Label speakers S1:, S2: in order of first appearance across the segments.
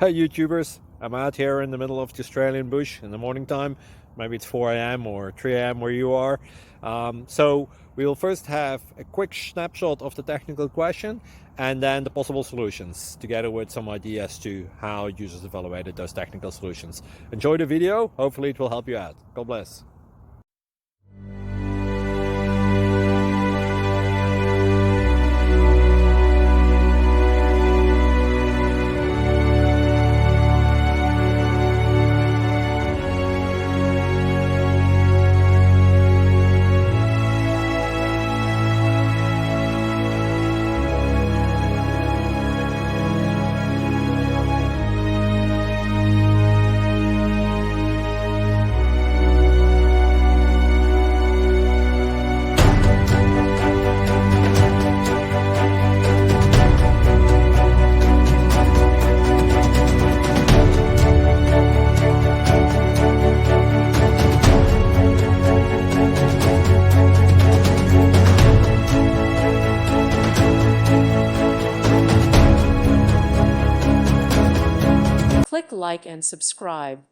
S1: Hey YouTubers, I'm out here in the middle of the Australian bush in the morning time. Maybe it's 4 a.m. or 3 a.m. where you are. So we will first have a quick snapshot of the technical question and then the possible solutions, together with some ideas to how users evaluated those technical solutions. Enjoy the video, hopefully it will help you out. God bless.
S2: Click like and subscribe.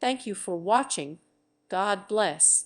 S2: Thank you for watching. God bless.